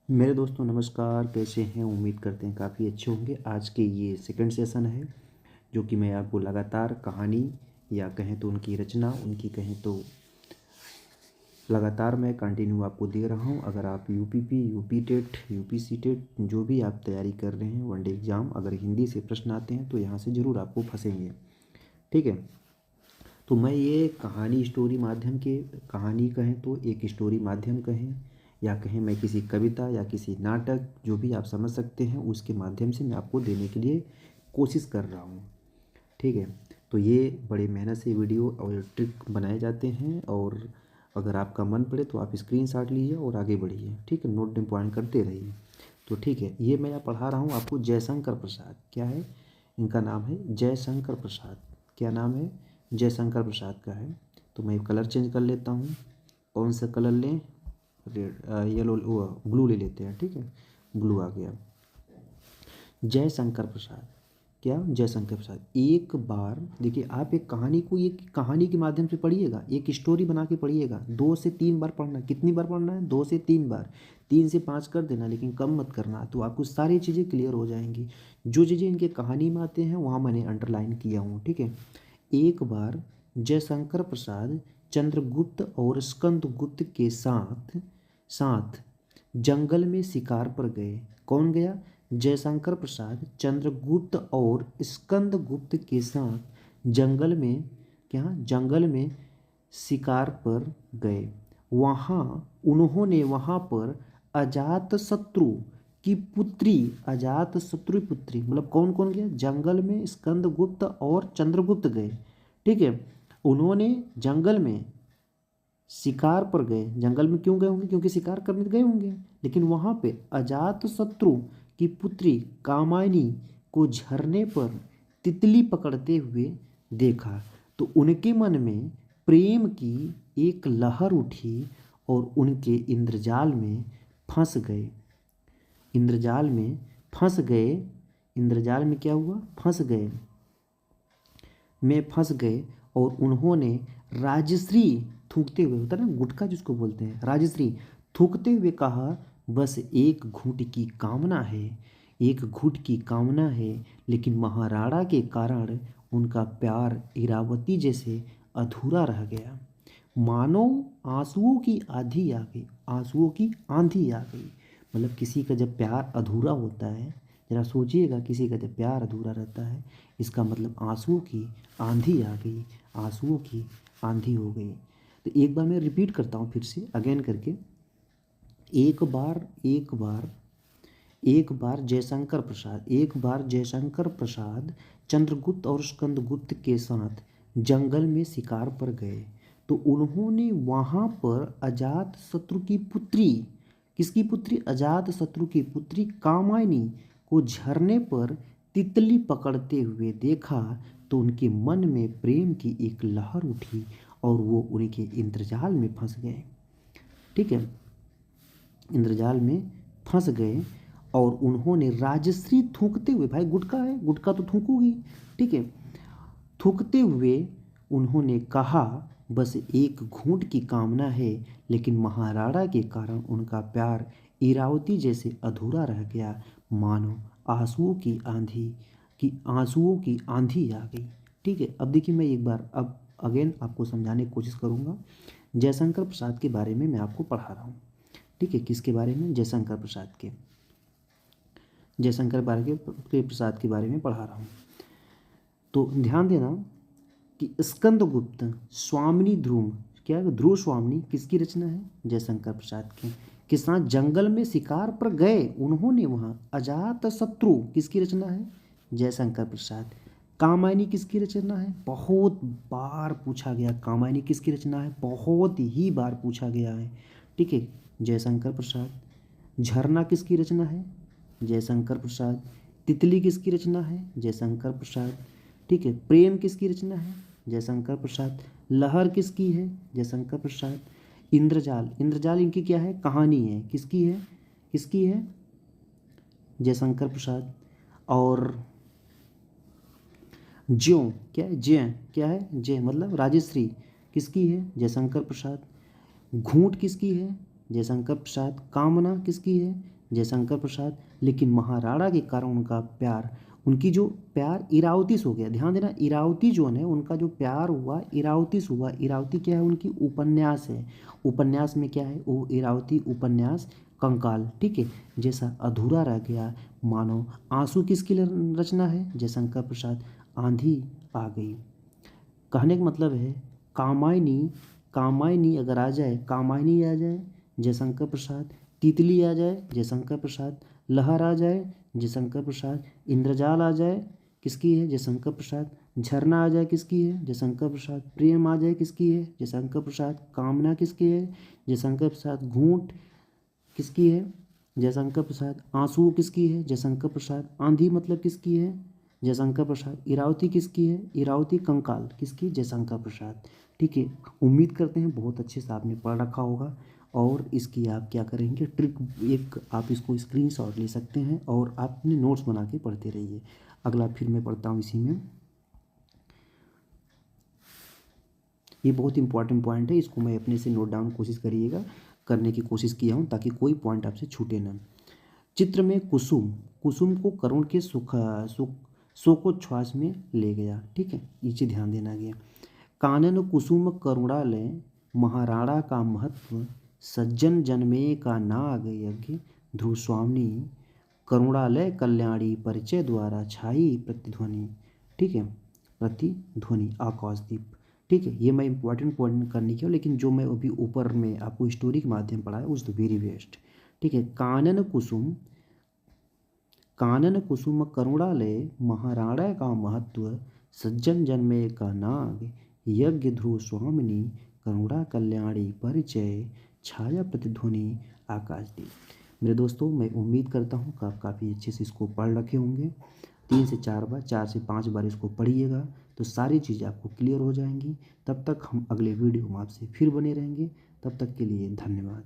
मेरे दोस्तों नमस्कार, कैसे हैं? उम्मीद करते हैं काफ़ी अच्छे होंगे। आज के ये सेकंड सेशन है जो कि मैं आपको लगातार कहानी या कहें तो उनकी रचना, उनकी कहें तो लगातार मैं कंटिन्यू आपको दे रहा हूं। अगर आप UPP, UP TET, UP C TET जो भी आप तैयारी कर रहे हैं वनडे एग्ज़ाम, अगर हिंदी से प्रश्न आते हैं तो यहाँ से ज़रूर आपको फंसेंगे। ठीक है, तो मैं ये कहानी स्टोरी माध्यम के, कहानी कहें तो एक स्टोरी माध्यम कहें या कहें मैं किसी कविता या किसी नाटक, जो भी आप समझ सकते हैं उसके माध्यम से मैं आपको देने के लिए कोशिश कर रहा हूँ। ठीक है, तो ये बड़े मेहनत से वीडियो और ट्रिक बनाए जाते हैं और अगर आपका मन पड़े तो आप स्क्रीनशॉट लीजिए और आगे बढ़िए। ठीक है, नोट पॉइंट करते रहिए। तो ठीक है, ये मैं पढ़ा रहा हूँ आपको जयशंकर प्रसाद। क्या है इनका नाम? है जयशंकर प्रसाद। क्या नाम है? जयशंकर प्रसाद का है। तो मैं कलर चेंज कर लेता हूँ। कौन सा कलर लें? रेड, येलो, ब्लू ले लेते हैं। ठीक है, ब्लू आ गया। जयशंकर प्रसाद। क्या? जयशंकर प्रसाद। एक बार देखिए, आप एक कहानी को एक कहानी के माध्यम से पढ़िएगा, एक स्टोरी बना के पढ़िएगा। 2 से 3 बार पढ़ना। कितनी बार पढ़ना है? 2 से 3 बार। 3 से 5 कर देना, लेकिन कम मत करना, तो आपको सारी चीज़ें क्लियर हो जाएंगी। जो चीज़ें इनके कहानी में आते हैं वहाँ मैंने अंडरलाइन किया हूँ। ठीक है, एक बार जयशंकर प्रसाद चंद्रगुप्त और स्कंदगुप्त के साथ साथ जंगल में शिकार पर गए। कौन गया? जयशंकर प्रसाद चंद्रगुप्त और स्कंदगुप्त के साथ जंगल में, क्या, जंगल में शिकार पर गए। वहाँ पर अजातशत्रु की पुत्री, अजातशत्रु पुत्री मतलब कौन कौन गया? जंगल में स्कंदगुप्त और चंद्रगुप्त गए। ठीक है, उन्होंने जंगल में शिकार पर गए। जंगल में क्यों गए होंगे? क्योंकि शिकार करने गए होंगे। लेकिन वहाँ पे अजातशत्रु की पुत्री कामायनी को झरने पर तितली पकड़ते हुए देखा, तो उनके मन में प्रेम की एक लहर उठी और उनके इंद्रजाल में फंस गए। इंद्रजाल में फंस गए। इंद्रजाल में क्या हुआ? फंस गए और उन्होंने राजश्री थूकते हुए, होता है ना गुटखा जिसको बोलते हैं, राजश्री थूकते हुए कहा, बस एक घूंट की कामना है, एक घूंट की कामना है। लेकिन महाराणा के कारण उनका प्यार इरावती जैसे अधूरा रह गया। मानो आंसुओं की आंधी आ गई। आंसुओं की आंधी आ गई मतलब किसी का जब प्यार अधूरा होता है, जरा सोचिएगा, किसी का जब प्यार अधूरा रहता है, इसका मतलब आंसुओं की आंधी आ गई, आंसुओं की आंधी हो गई। तो एक बार मैं रिपीट करता हूँ फिर से अगेन करके। एक बार जयशंकर प्रसाद चंद्रगुप्त और स्कंदगुप्त के साथ जंगल में शिकार पर गए, तो उन्होंने वहाँ पर अजातशत्रु की पुत्री, किसकी पुत्री? अजातशत्रु की पुत्री कामायनी को झरने पर तितली पकड़ते हुए देखा, तो उनके मन में प्रेम की एक लहर उठी और वो उनके इंद्रजाल में फंस गए। ठीक है, इंद्रजाल में फंस गए और उन्होंने राजश्री थूकते हुए, भाई गुटखा है, गुटखा तो थूकूगी। ठीक है, थूकते हुए उन्होंने कहा, बस एक घूंट की कामना है। लेकिन महाराणा के कारण उनका प्यार इरावती जैसे अधूरा रह गया। मानो आंसुओं की आंधी आ गई। ठीक है, अब देखिए मैं एक बार अब अगेन आपको समझाने की कोशिश करूँगा। जयशंकर प्रसाद के बारे में मैं आपको पढ़ा रहा हूँ। ठीक है, किसके बारे में? जयशंकर प्रसाद के, प्रसाद के बारे में पढ़ा रहा हूँ। तो ध्यान देना कि स्कंदगुप्त स्वामिनी ध्रुव, क्या है? ध्रुव स्वामिनी किसकी रचना है? जयशंकर प्रसाद की। के साथ जंगल में शिकार पर गए, उन्होंने वहाँ अजातशत्रु किसकी रचना है? जयशंकर प्रसाद। कामायनी किसकी रचना है? बहुत बार पूछा गया, कामायनी किसकी रचना है? बहुत ही बार पूछा गया है। ठीक है, जयशंकर प्रसाद। झरना किसकी रचना है? जयशंकर प्रसाद। तितली किसकी रचना है? जयशंकर प्रसाद। ठीक है, प्रेम किसकी रचना है? जयशंकर प्रसाद। लहर किसकी है? जयशंकर प्रसाद। इंद्रजाल, इंद्रजाल इनकी क्या है? कहानी है। किसकी है? किसकी है? जयशंकर प्रसाद। और ज्यों, क्या है? जय, क्या है? जय मतलब राजश्री किसकी है? जयशंकर प्रसाद। घूंट किसकी है? जयशंकर प्रसाद। कामना किसकी है? जयशंकर प्रसाद। लेकिन महाराणा के कारण उनका प्यार, उनकी जो प्यार इरावती से हो गया। ध्यान देना, इरावती जो है उनका जो प्यार हुआ इरावती से हुआ। इरावती क्या है? उनकी उपन्यास है। उपन्यास में क्या है? वो इरावती उपन्यास कंकाल, ठीक है, जैसा अधूरा रह गया मानो। आंसू किसकी रचना है? जयशंकर प्रसाद। आंधी आ गई, कहने का मतलब है कामायनी, कामायनी अगर आ जाए, कामायनी आ जाए जयशंकर प्रसाद। तितली आ जाए जयशंकर प्रसाद। लहर आ जाए जयशंकर प्रसाद। इंद्रजाल आ जाए, किसकी है? जयशंकर प्रसाद। झरना आ जाए, किसकी है? जयशंकर प्रसाद। प्रेम आ जाए, किसकी है? जयशंकर प्रसाद। कामना किसकी है? जयशंकर प्रसाद। घूंट किसकी है? जयशंकर प्रसाद। आंसू किसकी है? जयशंकर प्रसाद। आंधी मतलब किसकी है? जयशंकर प्रसाद। इरावती किसकी है? इरावती कंकाल किसकी? जयशंकर प्रसाद। ठीक है, उम्मीद करते हैं बहुत अच्छे से आपने पढ़ रखा होगा। और इसकी आप क्या करेंगे, ट्रिक एक आप इसको स्क्रीनशॉट ले सकते हैं और आप अपने नोट्स बना के पढ़ते रहिए। अगला फिर मैं पढ़ता हूँ इसी में। ये बहुत इंपॉर्टेंट पॉइंट है, इसको मैं अपने से नोट डाउन कोशिश करिएगा, करने की कोशिश किया हूँ ताकि कोई पॉइंट आपसे छूटे ना। चित्र में कुसुम, कुसुम को करुण के शोकोच्छ्वास में ले गया। ठीक है, ये चीज़ ध्यान देना गया। कानन कुसुम करुणालय, महाराणा का महत्व, सज्जन जन्मे का नाग यज्ञ, ध्रुव स्वामिनी, करुणालय कल्याणी परिचय द्वारा छाई प्रतिध्वनि। ठीक है, प्रतिध्वनि आकाशदीप। ठीक है, ये मैं इंपॉर्टेंट पॉइंट करने की हूँ, लेकिन जो मैं अभी ऊपर में आपको स्टोरी के माध्यम पढ़ाया उस द वेरी बेस्ट। ठीक है, कानन कुसुम, कानन कुसुम करुणालय, महाराणा का महत्व, सज्जन जन्मे का नाग यज्ञ, ध्रुव स्वामिनी, करुणा कल्याणी परिचय, छाया प्रतिध्वनि आकाशदीप। मेरे दोस्तों, मैं उम्मीद करता हूँ कि आप काफ़ी अच्छे से इसको पढ़ रखे होंगे। 3 से 4 बार, 4 से 5 बार इसको पढ़िएगा तो सारी चीज़ें आपको क्लियर हो जाएंगी। तब तक हम अगले वीडियो में आपसे फिर बने रहेंगे। तब तक के लिए धन्यवाद।